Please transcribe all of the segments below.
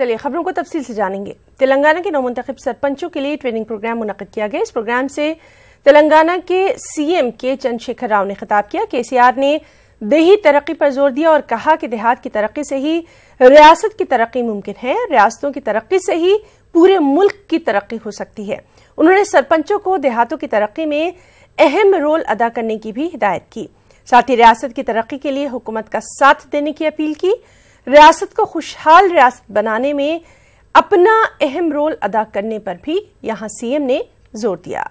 चलिए खबरों को तफसील से जानेंगे। तेलंगाना के नवमुंतखब सरपंचों के लिए ट्रेनिंग प्रोग्राम मुनक्किद किया गया। इस प्रोग्राम से तेलंगाना के सीएम के चंद्रशेखर राव ने खिताब किया। केसीआर ने देही तरक्की पर जोर दिया और कहा कि देहात की तरक्की से ही रियासत की तरक्की मुमकिन है, रियासतों की तरक्की से ही पूरे मुल्क की तरक्की हो सकती है। उन्होंने सरपंचों को देहातों की तरक्की में अहम रोल अदा करने की भी हिदायत की। साथ ही रियासत की तरक्की के लिए हुकूमत का साथ देने की अपील की। रियासत को खुशहाल रियासत बनाने में अपना अहम रोल अदा करने पर भी यहां सीएम ने जोर दिया।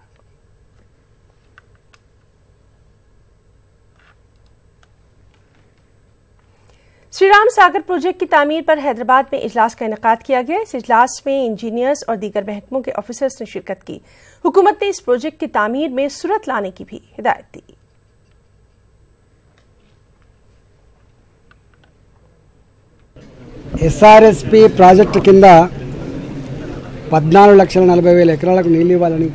श्री राम सागर प्रोजेक्ट की तामीर पर हैदराबाद में इजलास का इनेकाद किया गया। इस इजलास में इंजीनियर्स और दीगर महकमों के ऑफिसर्स ने शिरकत की। हुकूमत ने इस प्रोजेक्ट की तामीर में सुरत लाने की भी हिदायत दी। ఎస్ఆర్ఎస్పి ప్రాజెక్టు కింద 14,40,000 ఎకరాలకు నీళ్ళు ఇవ్వాలని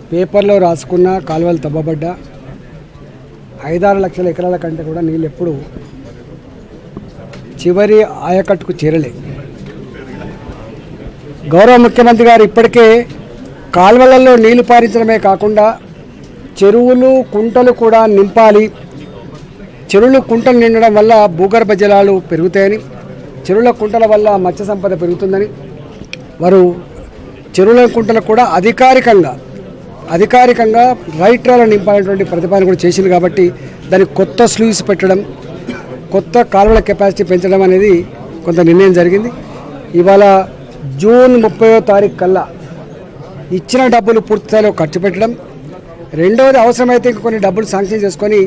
పేపర్లో రాసుకున్న కాలువలు తవ్వబడ్డా 5-6 లక్షల ఎకరాల కంటే కూడా నీళ్ళు ఎప్పుడు చివరి ఆయకట్టుకు చేరలేదు. గౌరవ ముఖ్యమంత్రి గారు ఇప్పటికే కాలువలలో నీళ్లు పారించడమే కాకుండా చెరువులు కుంటలు కూడా నింపాలి, చెరువులు కుంటలు నిండడం వల్ల భూగర్భ జలాలు పెరుగుతాయని, చెరువుల కుంటల వల్ల మత్స్య సంపద పెరుగుతుందని వారు చెరువుల కుంటలకు కూడా అధికారికంగా రైట్రాలను నింపాలనేటువంటి ప్రతిపాదన కూడా చేసింది. కాబట్టి దానికి కొత్త స్లూయిస్ పెట్టడం, కొత్త కాలువల కెపాసిటీ పెంచడం అనేది కొంత నిర్ణయం జరిగింది. ఇవాళ జూన్ 30వ తారీఖు కల్లా ఇచ్చిన డబ్బులు పూర్తిస్థాయిలో ఖర్చు పెట్టడం, రెండవది అవసరమైతే కొన్ని డబ్బులు శాంక్షన్ చేసుకొని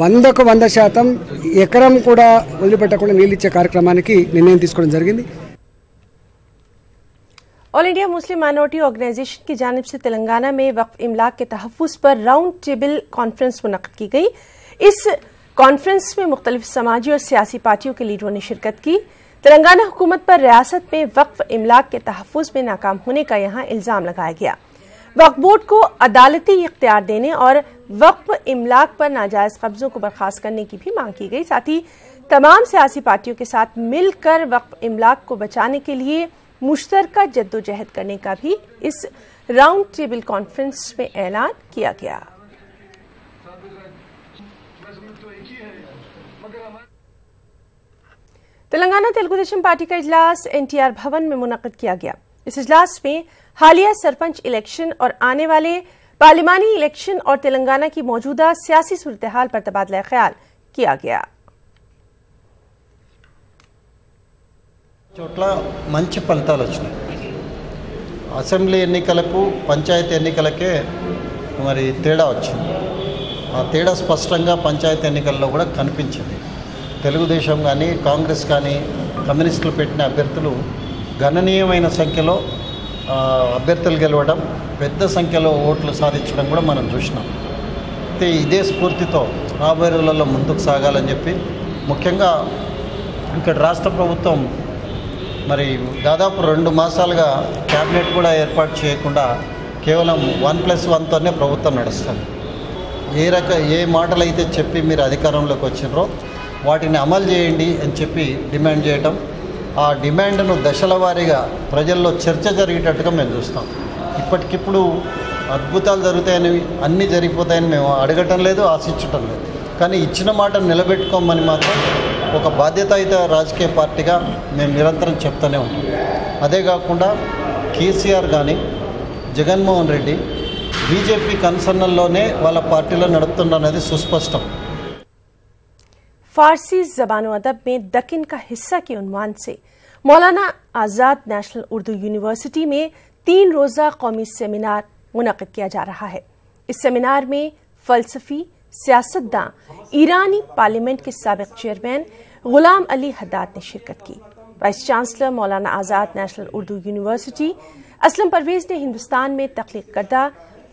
100కు 100% ఎకరం కూడా వదిలిపెట్టకుండా నీళ్ళు ఇచ్చే కార్యక్రమానికి నిర్ణయం తీసుకోవడం జరిగింది. All India Muslim minority organisation की जानिब से तेलंगाना में वक्फ इमलाक के तहफ़्फ़ुज़ पर राउंड टेबल कॉन्फ्रेंस मुनक़्क़िद की गई। इस कॉन्फ्रेंस में मुख्तलिफ समाजी और सियासी पार्टियों के लीडरों ने शिरकत की। तेलंगाना हुकूमत पर रियासत में वक्फ इमलाक के तहफ़्फ़ुज़ में नाकाम होने का यहाँ इल्ज़ाम लगाया गया। वक्फ बोर्ड को अदालती इख्तियार देने और वक्फ इमलाक पर नाजायज़ कब्ज़ों को बर्खास्त करने की भी मांग की गई। साथ ही तमाम सियासी पार्टियों के साथ मिलकर वक्फ इमलाक को बचाने के लिए मुश्तरका जद्दोजहद करने का भी इस राउंड टेबल कॉन्फ्रेंस में ऐलान किया गया। तेलंगाना तेलुगु देशम पार्टी का इजलास एनटीआर भवन में मुनक़्क़िद किया गया। इस इजलास में हालिया सरपंच इलेक्शन और आने वाले पार्लिमानी इलेक्शन और तेलंगाना की मौजूदा सियासी सूरत हाल पर तबादला ख्याल किया गया। చోట్ల మంచి ఫలితాలు వచ్చినాయి. అసెంబ్లీ ఎన్నికలకు పంచాయతీ ఎన్నికలకే మరి తేడా వచ్చింది. ఆ తేడా స్పష్టంగా పంచాయతీ ఎన్నికల్లో కూడా కనిపించింది. తెలుగుదేశం కానీ కాంగ్రెస్ కానీ కమ్యూనిస్టులు పెట్టిన అభ్యర్థులు గణనీయమైన సంఖ్యలో అభ్యర్థులు గెలవడం, పెద్ద సంఖ్యలో ఓట్లు సాధించడం కూడా మనం చూసినాం. అయితే ఇదే స్ఫూర్తితో రాబోయే రోజులలో ముందుకు సాగాలని చెప్పి ముఖ్యంగా ఇక్కడ రాష్ట్ర ప్రభుత్వం మరి దాదాపు 2 మాసాలుగా క్యాబినెట్ కూడా ఏర్పాటు చేయకుండా కేవలం 1+1తోనే ప్రభుత్వం నడుస్తుంది. ఏ మాటలు అయితే చెప్పి మీరు అధికారంలోకి వచ్చినారో వాటిని అమలు చేయండి అని చెప్పి డిమాండ్ చేయటం, ఆ డిమాండ్ను దశల వారీగా ప్రజల్లో చర్చ జరిగేటట్టుగా మేము చూస్తాం. ఇప్పటికిప్పుడు అద్భుతాలు జరుగుతాయని, అన్నీ జరిగిపోతాయని మేము అడగటం లేదు, ఆశించటం లేదు. కానీ ఇచ్చిన మాట నిలబెట్టుకోమని మాత్రం ఒక బాధ్యతాయుత రాజకీయ పార్టీగా మేము నిరంతరం చెప్తూనే ఉంటాం. అదే కాకుండా కేసీఆర్ కానీ జగన్మోహన్ రెడ్డి బీజేపీ కన్సర్న్లోనే వాళ్ళ పార్టీలో నడుపుతుండనేది సుస్పష్టం. फारसी ज़बान व अदब में दक्कन का हिस्सा के उन्वान से मौलाना आज़ाद नेशनल उर्दू यूनिवर्सिटी में 3 रोज़ा कौमी सेमिनार मुनक़्क़िद किया जा रहा है। इस सेमिनार में फ़लसफ़ी, सियासतदान, ईरानी पार्लियामेंट के साबिक़ चेयरमैन गुलाम अली हद्दाद ने शिरकत की। वाइस चांसलर मौलाना आज़ाद नेशनल उर्दू यूनिवर्सिटी असलम परवेज़ ने हिंदुस्तान में तख्लीक़ करदा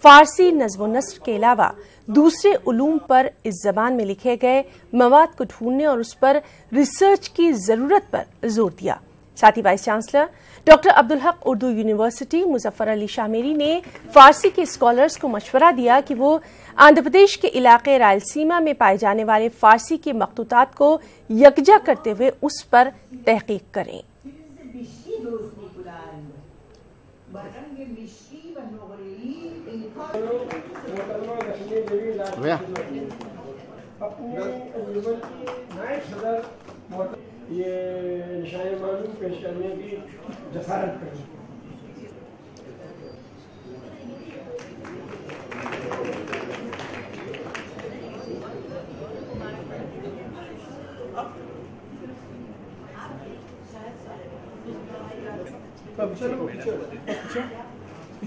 फारसी नज़्म व नस्र के अलावा दूसरे उलूम पर इस ज़बान में लिखे गए मवाद को ढूंढने और उस पर रिसर्च की ज़रूरत पर जोर दिया। साथ ही vice chancellor doctor Abdul Haq Urdu university Muzaffar Ali शामेरी ने फारसी के स्कॉलर्स को मशवरा दिया कि वो आंध्र प्रदेश के इलाके रायलसीमा में पाए जाने वाले फारसी के मखतूतात को यकजा करते हुए उस पर तहकीक करें। ये निशान मालूम पेश करने की जसारत करें।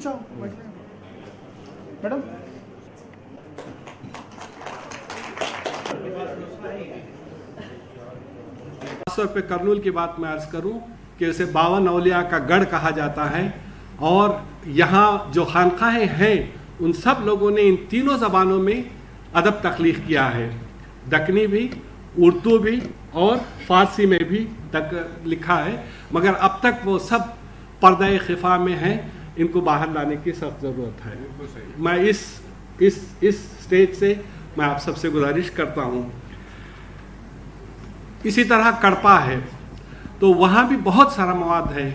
चलो मैडम खासतौर पे कर्नूल की बात मैं अर्ज करूं कि उसे 52 औलिया का गढ़ कहा जाता है और यहाँ जो खानकाहें हैं उन सब लोगों ने इन तीनों ज़बानों में अदब तख्लीक किया है, दक्कनी भी, उर्दू भी और फारसी में भी लिखा है, मगर अब तक वो सब पर्दा खिफा में हैं। इनको बाहर लाने की सख्त ज़रूरत है। मैं इस स्टेज से मैं आप सबसे गुजारिश करता हूँ। इसी तरह कड़पा है तो वहाँ भी बहुत सारा मवाद है,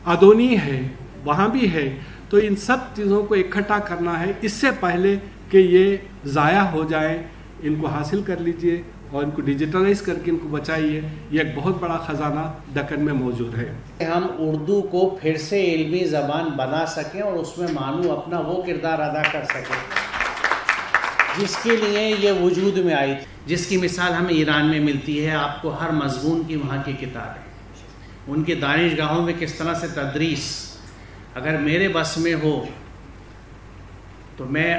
अदोनी है वहाँ भी है, तो इन सब चीज़ों को इकट्ठा करना है इससे पहले कि ये ज़ाया हो जाए। इनको हासिल कर लीजिए और इनको डिजिटलाइज करके इनको बचाइए। ये एक बहुत बड़ा ख़जाना दक्कन में मौजूद है। हम उर्दू को फिर से इल्मी ज़बान बना सकें और उसमें मानू अपना वो किरदार अदा कर सकें जिसके लिए ये वजूद में आई थी, जिसकी मिसाल हमें ईरान में मिलती है। आपको हर मज़मून की वहाँ की किताबें, उनके दानिशगाहों में किस तरह से तदरीस अगर मेरे बस में हो तो मैं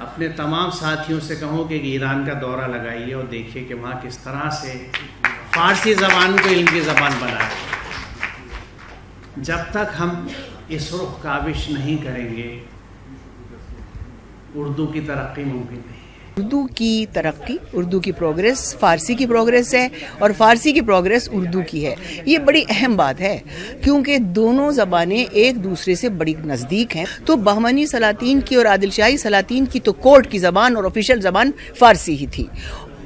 अपने तमाम साथियों से कहूँ कि ईरान का दौरा लगाइए और देखिए कि वहाँ किस तरह से फ़ारसी ज़बान को इल्म की ज़बान बनाए। जब तक हम इस रुख काविश नहीं करेंगे उर्दू की तरक्की मुमकिन नहीं है। उर्दू की तरक्की, उर्दू की प्रोग्रेस फ़ारसी की प्रोग्रेस है और फ़ारसी की प्रोग्रेस उर्दू की है। ये बड़ी अहम बात है क्योंकि दोनों ज़बानें एक दूसरे से बड़ी नज़दीक हैं। तो बहमनी सलातीन की और आदिल शाही सलातीन की तो कोर्ट की ज़बान और ऑफिशियल ज़बान फ़ारसी ही थी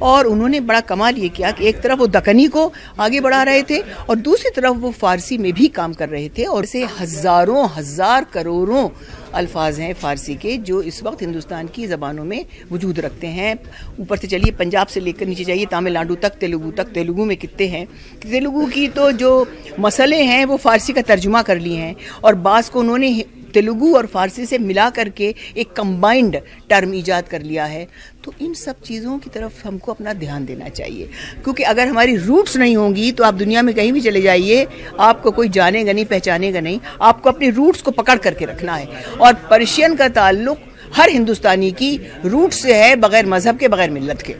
और उन्होंने बड़ा कमाल ये किया कि एक तरफ वो दक्कनी को आगे बढ़ा रहे थे और दूसरी तरफ वो फ़ारसी में भी काम कर रहे थे। और ऐसे हज़ारों हज़ार करोड़ों अल्फाज हैं फ़ारसी के जो इस वक्त हिंदुस्तान की ज़बानों में वजूद रखते हैं। ऊपर से चलिए पंजाब से लेकर नीचे जाइए तमिलनाडु तक, तेलुगु में कितने हैं। तेलुगु की तो जो मसले हैं वो फ़ारसी का तर्जुमा कर लिए हैं और बाज़ को उन्होंने तेलुगु और फ़ारसी से मिला करके एक कंबाइंड टर्म ईजाद कर लिया है। तो इन सब चीज़ों की तरफ हमको अपना ध्यान देना चाहिए क्योंकि अगर हमारी रूट्स नहीं होंगी तो आप दुनिया में कहीं भी चले जाइए, आपको कोई जानेगा नहीं, पहचानेगा नहीं। आपको अपनी रूट्स को पकड़ करके रखना है और पर्शियन का ताल्लुक हर हिंदुस्तानी की रूट से है, बगैर मजहब के, बगैर मिल्लत के।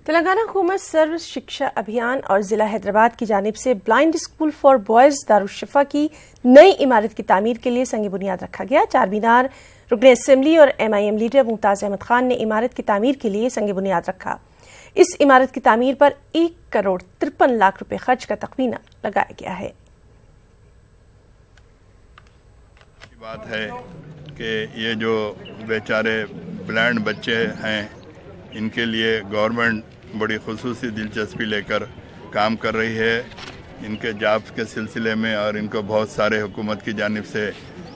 तेलंगाना हुकूमत सर्व शिक्षा अभियान और जिला हैदराबाद की जानिब से ब्लाइंड स्कूल फॉर बॉयज दारुश्शफा की नई इमारत की तामीर के लिए संग बुनियाद रखा गया। चार मीनार रुकन असेंबली और MIM लीडर मुमताज अहमद खान ने इमारत की तामीर के लिए संग बुनियाद रखा। इस इमारत की तामीर पर 1 करोड़ 53 लाख रुपए खर्च का तखमीना लगाया गया है। बात है कि ये जो बेचारे ब्लाइंड बच्चे हैं इनके लिए गवर्नमेंट बड़ी खुसूसी दिलचस्पी लेकर काम कर रही है इनके जॉब्स के सिलसिले में और इनको बहुत सारे हुकूमत की जानिब से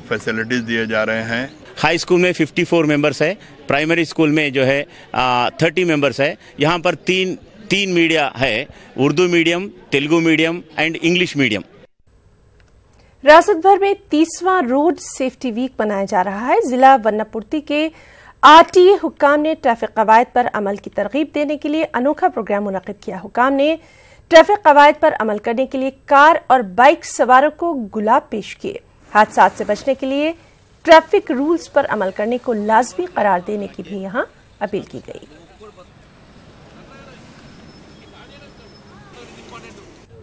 फैसिलिटीज़ दिए जा रहे हैं। हाई स्कूल में 54 मेंबर्स है, प्राइमरी स्कूल में जो है 30 मेंबर्स है। यहाँ पर तीन मीडिया है, Urdu medium, Telugu medium and English medium. रियासत भर में 30वां रोड सेफ्टी वीक मनाया जा रहा है। जिला वन्नापूर्ति के RTA हुक्काम ने ट्रैफिक कवायद पर अमल की तरगीब देने के लिए अनोखा प्रोग्राम मुनक्किद किया। हुक्काम ने ट्रैफिक कवायद पर अमल करने के लिए कार और बाइक सवारों को गुलाब पेश किए। हादसात से बचने के लिए ट्रैफिक रूल्स पर अमल करने को लाजमी करार देने की भी यहां अपील की गई।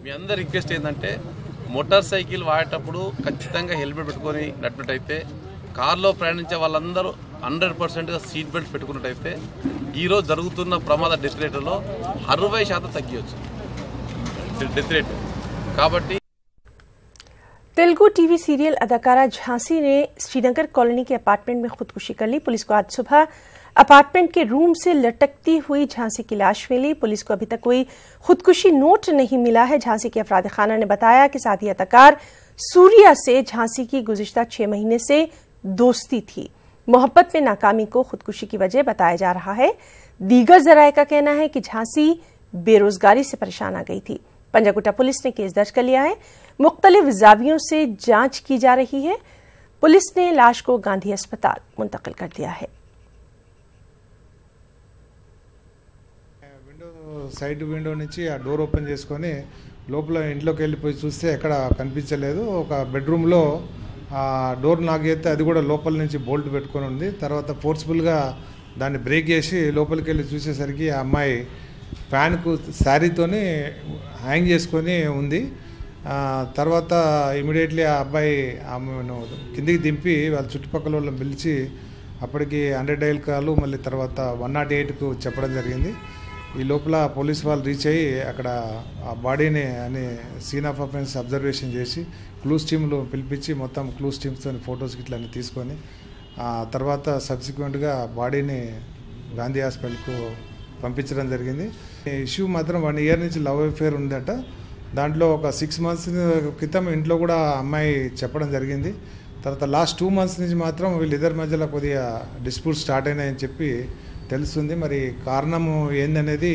మీ అందరి రిక్వెస్ట్ ఏంటంటే మోటార్ సైకిల్ వాడేటప్పుడు ఖచ్చితంగా హెల్మెట్ పెట్టుకొని నడిపినట్టయితే, కార్లో ప్రయాణించే వాళ్ళందరూ 100% సీట్ బెల్ట్ పెట్టుకున్నట్టయితే ఈరోజు జరుగుతున్న ప్రమాద డెత్ రేటులో 60% తగ్గించవచ్చు. డెత్ రేట్ కాబట్టి तेलुगु टीवी सीरियल अदाकारा झांसी ने श्रीनगर कॉलोनी के अपार्टमेंट में खुदकुशी कर ली। पुलिस को आज सुबह अपार्टमेंट के रूम से लटकती हुई झांसी की लाश मिली। पुलिस को अभी तक कोई खुदकुशी नोट नहीं मिला है। झांसी के अफराद खाना ने बताया कि साथी अदाकार सूर्या से झांसी की गुज़िश्ता 6 महीने से दोस्ती थी। मोहब्बत में नाकामी को खुदकुशी की वजह बताया जा रहा है। दीगर जराये का कहना है कि झांसी बेरोजगारी से परेशान आ गई थी। पंजागुट्टा पुलिस ने केस दर्ज कर लिया है। मुख्तलिफ जावियों से जांच की जा रही है। पुलिस ने लाश को गांधी अस्पताल मुंतकिल कर दिया है। సైడ్ విండో నుంచి ఆ డోర్ ఓపెన్ చేసుకొని లోపల ఇంట్లోకి వెళ్ళిపోయి చూస్తే ఎక్కడ కనిపించలేదు. ఒక బెడ్రూమ్లో ఆ డోర్ లాక్ చేస్తే అది కూడా లోపల నుంచి బోల్ట్ పెట్టుకొని ఉంది. తర్వాత ఫోర్స్ఫుల్గా దాన్ని బ్రేక్ చేసి లోపలికి వెళ్ళి చూసేసరికి ఆ అమ్మాయి ఫ్యాన్కు శారీతోని హ్యాంగ్ చేసుకొని ఉంది. తర్వాత ఇమీడియట్లీ ఆ అబ్బాయి ఆమెను కిందికి దింపి వాళ్ళ చుట్టుపక్కల వాళ్ళని పిలిచి అప్పటికి 100 డయల్ కాలు మళ్ళీ తర్వాత 108కు చెప్పడం జరిగింది. ఈ లోపల పోలీస్ వాళ్ళు రీచ్ అయ్యి అక్కడ ఆ బాడీని అని సీన్ ఆఫ్ అఫెన్స్ అబ్జర్వేషన్ చేసి క్లూస్ టీమ్లు పిలిపించి మొత్తం క్లూస్ టీమ్స్తో ఫొటోస్ ఇట్లా అన్నీ తీసుకొని తర్వాత సబ్సిక్వెంట్గా బాడీని గాంధీ హాస్పిటల్కు పంపించడం జరిగింది. ఇష్యూ మాత్రం 1 ఇయర్ నుంచి లవ్ అఫేర్ ఉందట. దాంట్లో ఒక 6 మంత్స్ క్రితం ఇంట్లో కూడా అమ్మాయి చెప్పడం జరిగింది. తర్వాత లాస్ట్ 2 మంత్స్ నుంచి మాత్రం వీళ్ళిద్దరి మధ్యలో కొద్దిగా డిస్ప్యూట్ స్టార్ట్ అయినాయని చెప్పి తెలుస్తుంది. మరి కారణము ఏందనేది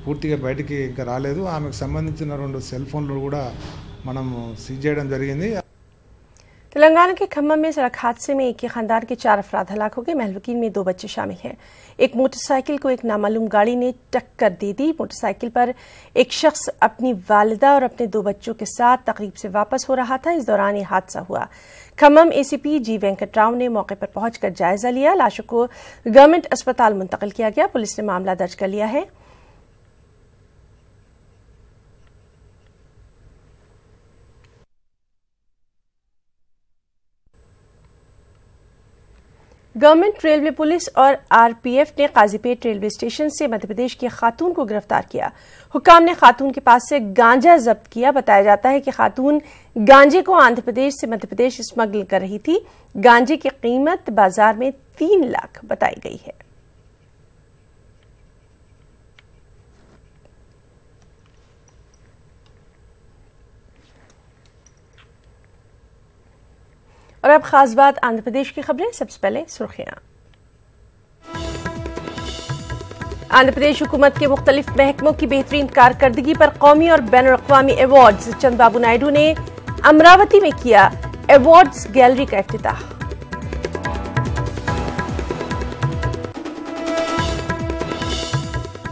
పూర్తిగా బయటికి ఇంకా రాలేదు. ఆమెకు సంబంధించిన 2 సెల్ ఫోన్లు కూడా మనం సీజ్ చేయడం జరిగింది. तेलंगाना के खम्मम में सड़क हादसे में एक ही खानदान के 4 अफराद हलाक हो गए। महलवकील में 2 बच्चे शामिल हैं। एक मोटरसाइकिल को एक नामालूम गाड़ी ने टक्कर दे दी। मोटरसाइकिल पर एक शख्स अपनी वालिदा और अपने 2 बच्चों के साथ तकरीब से वापस हो रहा था। इस दौरान ये हादसा हुआ। खम्मम एसीपी जी वेंकटराव ने मौके पर पहुंचकर जायजा लिया। लाशों को गवर्नमेंट अस्पताल मुंतकिल किया गया। पुलिस ने मामला दर्ज कर लिया है। गवर्नमेंट रेलवे पुलिस और आरपीएफ ने काजीपेट रेलवे स्टेशन से मध्यप्रदेश की खातून को गिरफ्तार किया। हुक्काम ने खातून के पास से गांजा जब्त किया। बताया जाता है कि खातून गांजे को आंध्र प्रदेश से मध्यप्रदेश स्मगल कर रही थी। गांजे की कीमत बाजार में 3 लाख बताई गई है। और अब खास बात आंध्र प्रदेश की खबरें। सबसे पहले सुर्खियां। आंध्र प्रदेश हुकूमत के मुख्तलिफ महकमों की बेहतरीन कारकर्दगी पर कौमी और बैनुल-अक़वामी अवार्ड्स। चंद्रबाबू नायडू ने अमरावती में किया अवार्ड्स गैलरी का इफ्तिताह।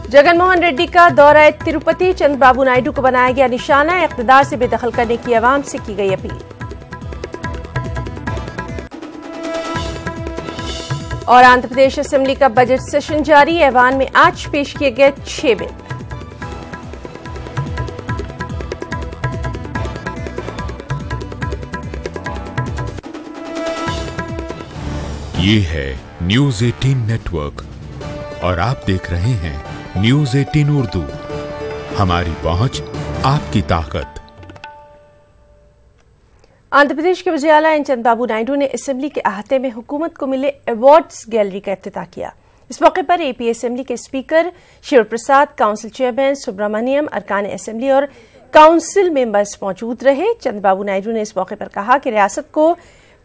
जगनमोहन रेड्डी का दौरा तिरुपति। चंद्रबाबू नायडू को बनाया गया निशाना। इक़्तिदार से बेदखल करने की अवाम से की गई अपील। और आंध्र प्रदेश असेंबली का बजट सेशन जारी। ऐवान में आज पेश किए गए 6 बिल। ये है न्यूज़ 18 नेटवर्क और आप देख रहे हैं न्यूज़ 18 उर्दू। हमारी पहुंच, आपकी ताकत। आंध्र प्रदेश के वज़ीर आला एन चंद्रबाबू नायडू ने असेंबली के अहाते में हुकूमत को मिले अवार्ड्स गैलरी का इफ्तिताह किया। इस मौके पर एपी असेंबली के स्पीकर शिव प्रसाद, काउंसिल चेयरमैन सुब्रमण्यम, अरकान असेंबली और काउंसिल मेंबर्स मौजूद रहे। चंद्रबाबू नायडू ने इस मौके पर कहा कि रियासत को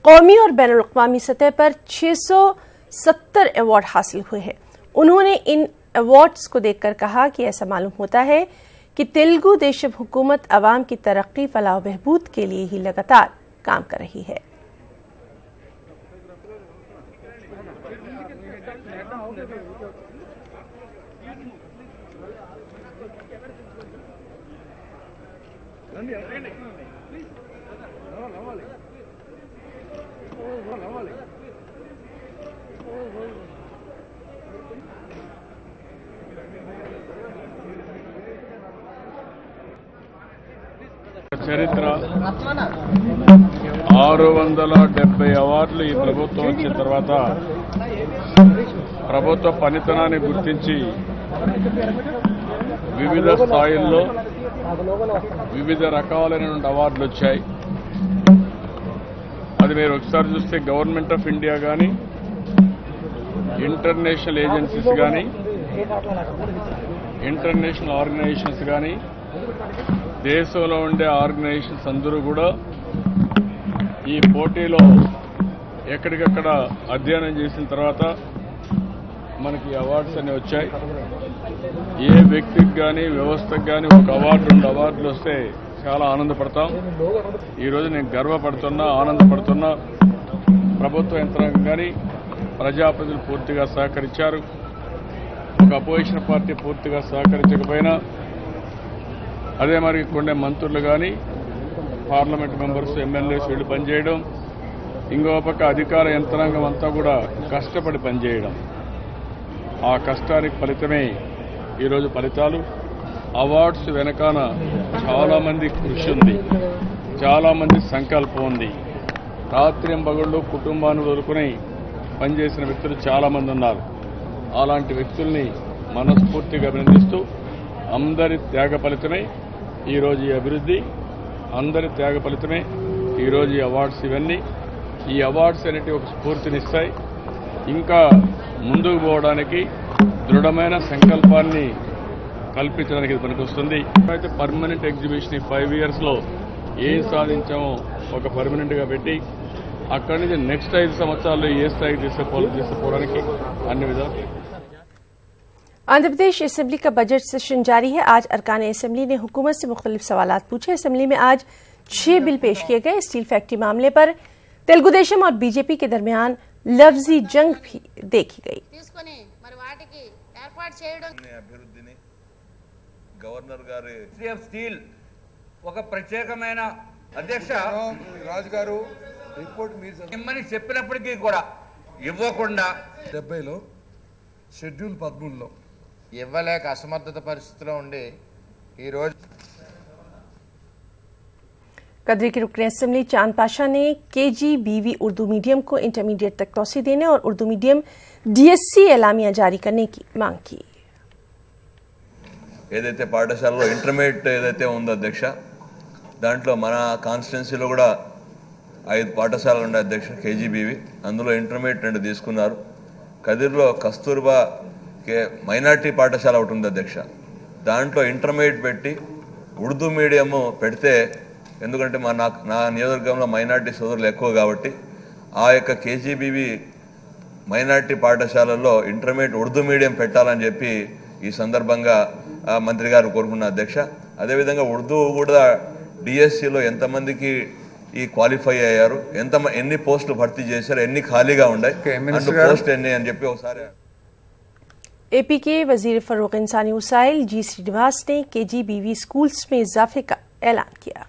कौमी और बैनुल-अक़वामी सतह पर 670 अवार्ड हासिल हुए हैं। उन्होंने इन अवार्ड्स को देखकर कहा कि ऐसा मालूम होता है कि तेलुगु देशम हुकूमत अवाम की तरक्की, फलाह बहबूद के लिए ही लगातार काम कर रही है। చరిత్ర 670 అవార్డులు ఈ ప్రభుత్వం వచ్చిన తర్వాత ప్రభుత్వ పనితనాన్ని గుర్తించి వివిధ స్థాయిల్లో వివిధ రకాలైనటువంటి అవార్డులు వచ్చాయి. అది మీరు ఒకసారి చూస్తే గవర్నమెంట్ ఆఫ్ ఇండియా కానీ, ఇంటర్నేషనల్ ఏజెన్సీస్ కానీ, ఇంటర్నేషనల్ ఆర్గనైజేషన్స్ కానీ, దేశంలో ఉండే ఆర్గనైజేషన్స్ అందరూ కూడా ఈ పోటీలో ఎక్కడికక్కడ అధ్యయనం చేసిన తర్వాత మనకి అవార్డ్స్ అన్ని వచ్చాయి. ఏ వ్యక్తికి కానీ వ్యవస్థకు కానీ ఒక అవార్డు 2 అవార్డులు వస్తే చాలా ఆనందపడతాం. ఈరోజు నేను గర్వపడుతున్నా, ఆనందపడుతున్నా. ప్రభుత్వ యంత్రాంగం కానీ ప్రజాప్రతినిధులు పూర్తిగా సహకరించారు. ఒక అపోజిషన్ పార్టీ పూర్తిగా సహకరించకపోయినా అదే మరి కొన్ని మంత్రులు కానీ, పార్లమెంట్ మెంబర్స్, ఎమ్మెల్యేస్ వీళ్ళు పనిచేయడం, ఇంకో పక్క అధికార యంత్రాంగం అంతా కూడా కష్టపడి పనిచేయడం, ఆ కష్టానికి ఫలితమే ఈరోజు ఫలితాలు. అవార్డ్స్ వెనకాల చాలామంది కృషి ఉంది, చాలామంది సంకల్పం ఉంది. రాత్రింబగళ్ళు కుటుంబాన్ని వదులుకుని పనిచేసిన వ్యక్తులు చాలామంది ఉన్నారు. అలాంటి వ్యక్తుల్ని మనస్ఫూర్తిగా అభినందిస్తూ అందరి త్యాగ ఫలితమే ఈరోజు ఈ అభివృద్ధి, అందరి త్యాగ ఫలితమే ఈరోజు ఈ అవార్డ్స్. ఇవన్నీ ఈ అవార్డ్స్ అనేవి ఒక స్ఫూర్తినిస్తాయి. ఇంకా ముందుకు పోవడానికి దృఢమైన సంకల్పాన్ని కల్పించడానికి ఇది పనికొస్తుంది. అయితే పర్మనెంట్ ఎగ్జిబిషన్ ఈ 5 ఇయర్స్లో ఏం సాధించామో ఒక పర్మనెంట్గా పెట్టి అక్కడి నుంచి నెక్స్ట్ 5 సంవత్సరాల్లో ఏ స్థాయికి తీసుకుపోవడానికి అన్ని విధాలు. आंध्र प्रदेश असेंबली का बजट सेशन जारी है। आज अरकान असेंबली ने हुकूमत से मुख्तलिफ सवालात पूछे। असेंबली में आज 6 बिल पेश किए गए। स्टील फैक्ट्री मामले पर तेलुगुदेशम और बीजेपी के दरमियान लफ्जी जंग भी देखी गई। గవర్నర్ గారి స్టీల్ ఒక ప్రత్యేకమైన అధ్యక్ష రాజు గారు రిపోర్ట్ మీరు ఇమ్మని చెప్పినప్పటికీ కూడా ఇవ్వకుండా 70లో షెడ్యూల్ 13లో ఇవ్వలేక అసమర్థత పరిస్థితిలో ఉండి ఈ రోజు कदरी के रुकन असेंबली चांद पाशा ने KGBV उर्दू मीडियम को इंटरमीडिएट तक तोसी देने और उर्दू मीडियम DSC एलामिया जारी करने की मांग की। ఏదైతే పాఠశాలలో ఇంటర్మీడియట్ ఏదైతే ఉందో అధ్యక్ష, దాంట్లో మన కాన్స్టిట్యున్సీలో కూడా 5 పాఠశాలలు ఉన్నాయి అధ్యక్ష KGBV. అందులో ఇంటర్మీడియట్ 2 తీసుకున్నారు. కదిర్లో కస్తూర్బా మైనార్టీ పాఠశాల ఒకటి ఉంది అధ్యక్ష, దాంట్లో ఇంటర్మీడియట్ పెట్టి ఉర్దూ మీడియము పెడితే, ఎందుకంటే నా నియోజకవర్గంలో మైనార్టీ సోదరులు ఎక్కువ కాబట్టి ఆ యొక్క KGBV మైనార్టీ పాఠశాలల్లో ఇంటర్మీడియట్ ఉర్దూ మీడియం పెట్టాలని చెప్పి ఈ సందర్భంగా మంత్రి గారు కోరుకున్న అధ్యక్ష. అదేవిధంగా ఉర్దూ కూడా డిఎస్సిలో ఎంతమందికి ఈ క్వాలిఫై అయ్యారు, ఎన్ని పోస్టులు భర్తీ చేశారు, ఎన్ని ఖాళీగా ఉన్నాయి, పోస్ట్ ఎన్ని అని చెప్పి ఒకసారి. एपी के वजीर फरोग इंसानी वसाइल G श्रीनिवास ने KGBV स्कूल्स में इजाफे का ऐलान किया।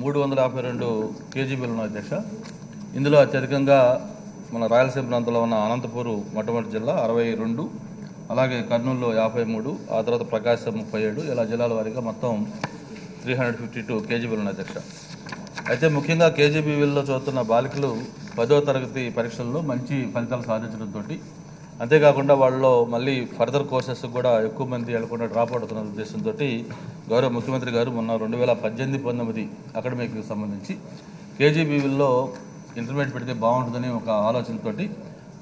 352 KGBలు ఉన్నాయి అధ్యక్ష. ఇందులో అత్యధికంగా మన రాయలసీమ ప్రాంతంలో ఉన్న అనంతపూర్ మొట్టమొదటి జిల్లా 62, అలాగే కర్నూలులో 53, ఆ తర్వాత ప్రకాశం 37, ఇలా జిల్లాల వారీగా మొత్తం 352 KGBలు ఉన్నాయి అధ్యక్ష. అయితే ముఖ్యంగా KGBలో చదువుతున్న బాలికలు 10వ తరగతి పరీక్షల్లో మంచి ఫలితాలు సాధించడంతో, అంతేకాకుండా వాళ్ళలో మళ్ళీ ఫర్దర్ కోర్సెస్ కూడా ఎక్కువ మంది వెళ్లకుండా డ్రాప్ అవుతున్న ఉద్దేశంతో గౌరవ ముఖ్యమంత్రి గారు మొన్న 2018-19 అకాడమిక్కి సంబంధించి KGBలో ఇంటర్మీడియట్ పెడితే బాగుంటుందని ఒక ఆలోచనతోటి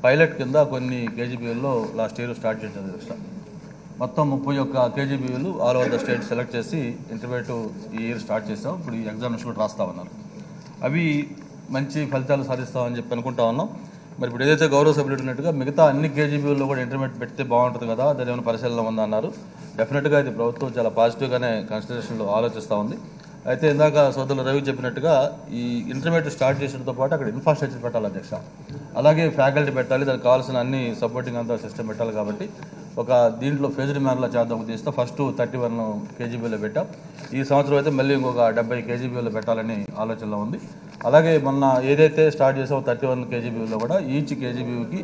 పైలట్ కింద కొన్ని KGBలో లాస్ట్ ఇయర్ స్టార్ట్ చేశారు అధ్యక్ష. మొత్తం 31 KGBలు all over the state select చేసి ఇంటర్మీడియట్ ఈ ఇయర్ స్టార్ట్ చేస్తాం. ఇప్పుడు ఈ ఎగ్జామినేషన్ కూడా రాస్తా ఉన్నారు. అవి మంచి ఫలితాలు సాధిస్తామని చెప్పి అనుకుంటా ఉన్నాం. మరి ఇప్పుడు ఏదైతే గౌరవ సభ్యులు ఉన్నట్టుగా మిగతా అన్ని KGBల్లో కూడా ఇంటర్మీడియట్ పెడితే బాగుంటుంది కదా, దాని ఏమైనా పరిశీలన ఉందా అన్నారు. డెఫినెట్గా ఇది ప్రభుత్వం చాలా పాజిటివ్గానే కన్సిడరేషన్లో ఆలోచిస్తూ ఉంది. అయితే ఇందాక సోదరులు రవి చెప్పినట్టుగా ఈ ఇంటర్మీడియట్ స్టార్ట్ చేసడంతో పాటు అక్కడ ఇన్ఫ్రాస్ట్రక్చర్ పెట్టాలి అధ్యక్ష, అలాగే ఫ్యాకల్టీ పెట్టాలి, దానికి కావాల్సిన అన్ని సపోర్టింగ్ అంతా సిస్టమ్ పెట్టాలి. కాబట్టి ఒక దీంట్లో ఫేజ్డ్ మ్యాన్లో చేద్దాం ఉద్దేశంతో ఫస్ట్ 31 KGBలో పెట్టాం. ఈ సంవత్సరం అయితే మళ్ళీ ఇంకొక 70 KGBలో పెట్టాలని ఆలోచనలో ఉంది. అలాగే మొన్న ఏదైతే స్టార్ట్ చేసామో 31 KGBలో కూడా ఈచ్ KGBకి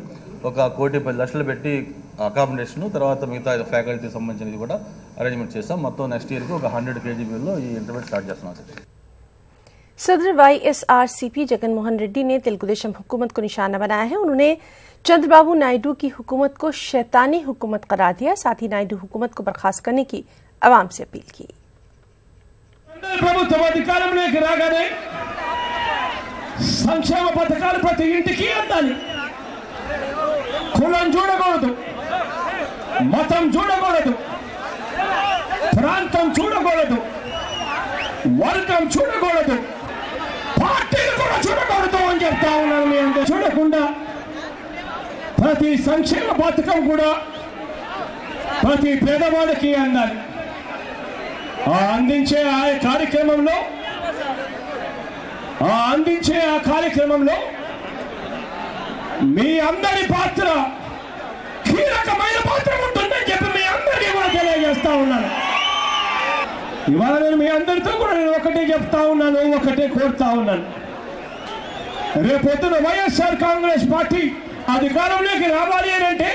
1,10,00,000 పెట్టి అకామిడేషన్, తర్వాత మిగతా ఫ్యాకల్టీ సంబంధించినది కూడా అరేంజ్మెంట్ చేస్తాం. మొత్తం నెక్స్ట్ ఇయర్కి ఒక 100 KGBలో ఈ ఇంటర్మీడియట్ స్టార్ట్ చేస్తున్నాం. सदर YSRCP जगन मोहन रेड्डी ने तेलुगुदेशम हुकूमत को निशाना बनाया है। उन्होंने चंद्रबाबू नायडू की हुकूमत को शैतानी हुकूमत करार दिया। साथ ही नायडू हुकूमत को बर्खास्त करने की आवाम से अपील की। ప్రభుత్వం అధికారంలోకి రాగానే సంక్షేమ పథకాలు ప్రతి ఇంటికి అందాలి. కులం చూడకూడదు, మతం చూడకూడదు, ప్రాంతం చూడకూడదు, వర్గం చూడకూడదు, పార్టీలు కూడా చూడకూడదు అని చెప్తా ఉన్నాను. మీ అందరూ చూడకుండా ప్రతి సంక్షేమ పథకం కూడా ప్రతి పేదవాడికి అందాలి. అందించే ఆ కార్యక్రమంలో మీ అందరి పాత్ర కీలకమైన పాత్ర ఉంటుందని చెప్పి మీ అందరికీ కూడా తెలియజేస్తా ఉన్నాను. ఇవాళ నేను మీ అందరితో కూడా ఒకటే చెప్తా ఉన్నాను, ఒకటే కోరుతా ఉన్నాను. రేపొద్దున వైఎస్ఆర్ కాంగ్రెస్ పార్టీ అధికారంలోకి రావాలి అంటే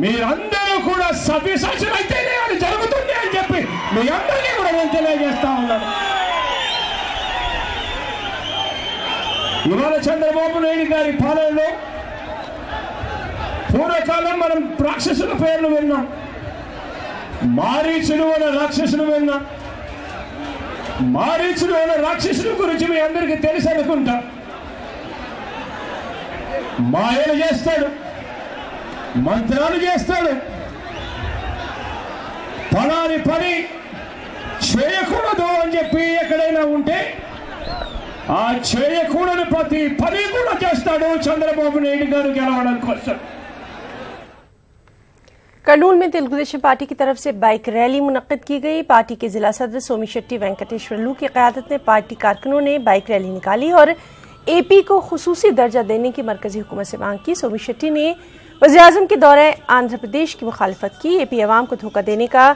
మీరందరూ కూడా సవ్యసాచులైతేనే అది జరుగుతుంది అని చెప్పి మీ అందరినీ కూడా నేను తెలియజేస్తా ఉన్నాను. ఇవాళ చంద్రబాబు నాయుడు గారి పాలనలో పూర్వకాలం మనం రాక్షసుల పేర్లు విన్నాం, మారీచుడు అనే రాక్షసుడు విన్నాం. మారీచుడు అనే రాక్షసుడు గురించి మీ అందరికీ తెలుసు అనుకుంటా. మాయలు చేస్తాడు, మంత్రాలు చేస్తాడు, ఫలాని పని చేయకూడదు అని చెప్పి ఎక్కడైనా ఉంటే ఆ చేయకూడని ప్రతి పని కూడా చేస్తాడు చంద్రబాబు నాయుడు గారు గెలవడం కోసం. करनूल में तेलुगुदेशम पार्टी की तरफ से बाइक रैली मुनक्किद की गई। पार्टी के जिला सदर सोमिशेट्टी वेंकटेश्वरलू की क़यादत में पार्टी कारकुनों ने बाइक रैली निकाली और एपी को खुसूसी दर्जा देने की मरकजी हुकूमत से मांग की। सोमिशेट्टी ने वज़ीर-ए-आज़म के दौरे आंध्र प्रदेश की मुखालिफत की। एपी अवाम को धोखा देने का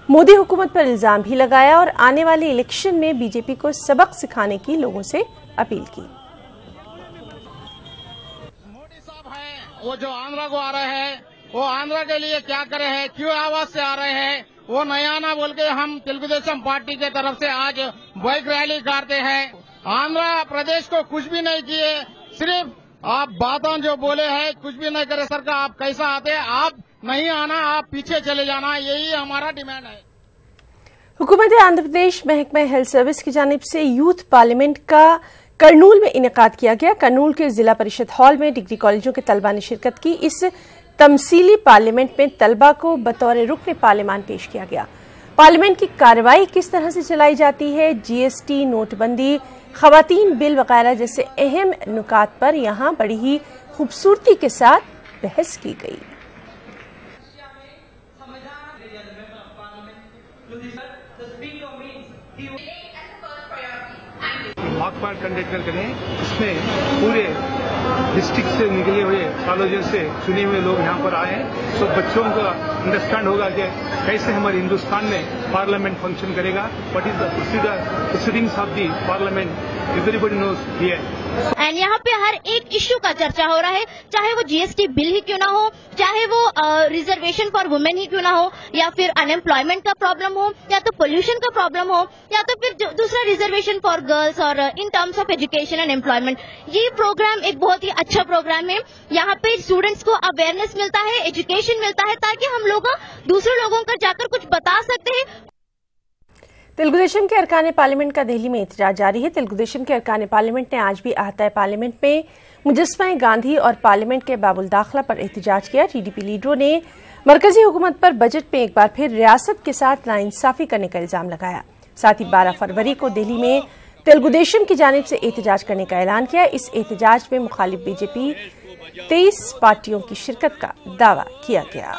मोदी हुकूमत पर इल्जाम भी लगाया और आने वाले इलेक्शन में बीजेपी को सबक सिखाने की लोगों से अपील की। मोदी साहब हैं, वो जो आंध्रा को आ रहे हैं, वो आंध्रा के लिए क्या करे हैं, क्यों आवाज से आ रहे हैं, वो नया ना बोल के हम तेलुगुदेशम पार्टी के तरफ से आज बाइक रैली करते हैं। आंध्र प्रदेश को कुछ भी नहीं किए, सिर्फ आप बातों जो बोले हैं, कुछ भी नहीं करे। सरकार आप कैसा आते हैं, आप नहीं आना, आप पीछे चले जाना, यही हमारा डिमांड है। हुकूमत आंध्र प्रदेश महकमा हेल्थ सर्विस की जानिब से यूथ पार्लियामेंट का करनूल में इनेकाद किया गया। करनूल के जिला परिषद हॉल में डिग्री कॉलेजों के तलबा ने शिरकत की। इस तमसीली पार्लियामेंट में तलबा को बतौर रुकन पार्लियामान पेश किया गया। पार्लियामेंट की कार्रवाई किस तरह से चलाई जाती है, जीएसटी, नोटबंदी, खवातीन बिल वगैरह जैसे अहम नुकात पर यहां बड़ी ही खूबसूरती के साथ बहस की गई। मॉक पार्ट कंडक्ट करें, इसमें पूरे डिस्ट्रिक्ट से निकले हुए कॉलेजों से चुने हुए लोग यहाँ पर आए हैं। तो बच्चों को अंडरस्टैंड होगा कि कैसे हमारे हिंदुस्तान में पार्लियामेंट फंक्शन करेगा, what is the proceedings of the parliament, everybody knows here. And यहाँ पे हर एक इश्यू का चर्चा हो रहा है, चाहे वो जीएसटी बिल ही क्यों ना हो, चाहे वो रिजर्वेशन फॉर वुमेन ही क्यों ना हो, या फिर अनएम्प्लॉयमेंट का प्रॉब्लम हो, या तो पोल्यूशन का प्रॉब्लम हो, या तो फिर दूसरा रिजर्वेशन फॉर गर्ल्स और in terms of education and employment. ये प्रोग्राम एक बहुत ही अच्छा प्रोग्राम है। यहाँ पे स्टूडेंट्स को अवेयरनेस मिलता है, एजुकेशन मिलता है, ताकि हम लोग दूसरे लोगों को जाकर कुछ बता सकते हैं। तेलुगुदेशम के अरकान पार्लियामेंट का दिल्ली में एहतजाज जारी है। तेलुगुदेशम के अरकान पार्लियामेंट ने आज भी अहाता पार्लियामेंट में मुजस्समा गांधी और पार्लियामेंट के बाबुल दाखिला पर एहतजाज किया। टीडीपी लीडरों ने मरकजी हुकूमत पर बजट में एक बार फिर रियासत के साथ नाइंसाफी करने का इल्जाम लगाया। साथ ही 12 फरवरी को दिल्ली में तेलुगुदेशम की जानिब से एहतजाज करने का ऐलान किया। इस एहतजाज में मुखालिफ बीजेपी 23 पार्टियों की शिरकत का दावा किया गया।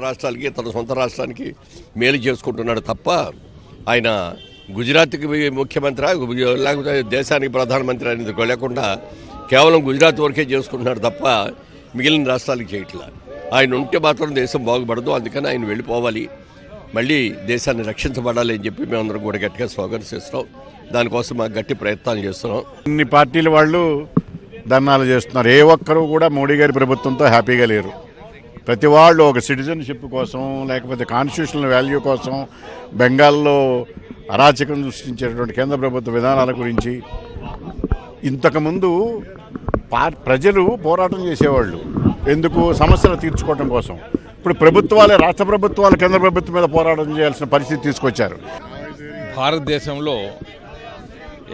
రాష్ట్రాలకి తన సొంత రాష్ట్రానికి మేలు చేసుకుంటున్నాడు తప్ప ఆయన గుజరాత్కి ముఖ్యమంత్రి లేకపోతే దేశానికి ప్రధానమంత్రి అనేది లేకుండా కేవలం గుజరాత్ వరకే చేసుకుంటున్నాడు తప్ప మిగిలిన రాష్ట్రాలకు చేయట్లా. ఆయన ఉంటే మాత్రం దేశం బాగుపడదు, అందుకని ఆయన వెళ్ళిపోవాలి, మళ్ళీ దేశాన్ని రక్షించబడాలి అని చెప్పి మేమందరం కూడా గట్టిగా స్వాగతిస్తున్నాం. దానికోసం మాకు గట్టి ప్రయత్నాలు చేస్తున్నాం. అన్ని పార్టీల వాళ్ళు ధర్నాలు చేస్తున్నారు. ఏ ఒక్కరూ కూడా మోడీ గారి ప్రభుత్వంతో హ్యాపీగా లేరు. ప్రతి వాళ్ళు ఒక సిటిజన్షిప్ కోసం లేకపోతే కాన్స్టిట్యూషనల్ వాల్యూ కోసం బెంగాల్లో అరాచకం సృష్టించేటువంటి కేంద్ర ప్రభుత్వ విధానాల గురించి ఇంతకుముందు ప్రజలు పోరాటం చేసేవాళ్ళు ఎందుకు సమస్యలు తీర్చుకోవడం కోసం. ఇప్పుడు ప్రభుత్వాలే రాష్ట్ర ప్రభుత్వాలు కేంద్ర ప్రభుత్వం మీద పోరాటం చేయాల్సిన పరిస్థితి తీసుకొచ్చారు. భారతదేశంలో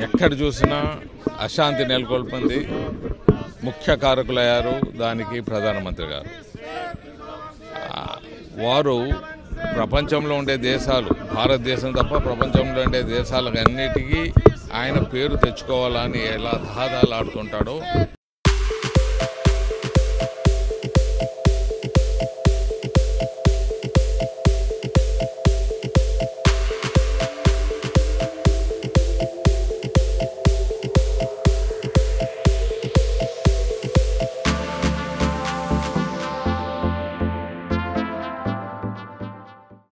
ఎక్కడ చూసినా అశాంతి నెలకొల్పింది, ముఖ్య కారకులయ్యారు దానికి ప్రధానమంత్రి గారు. వారు ప్రపంచంలో ఉండే దేశాలు, భారతదేశం తప్ప ప్రపంచంలో ఉండే దేశాలకు అన్నిటికీ ఆయన పేరు తెచ్చుకోవాలని ఎలా దాదాలు ఆడుతుంటాడో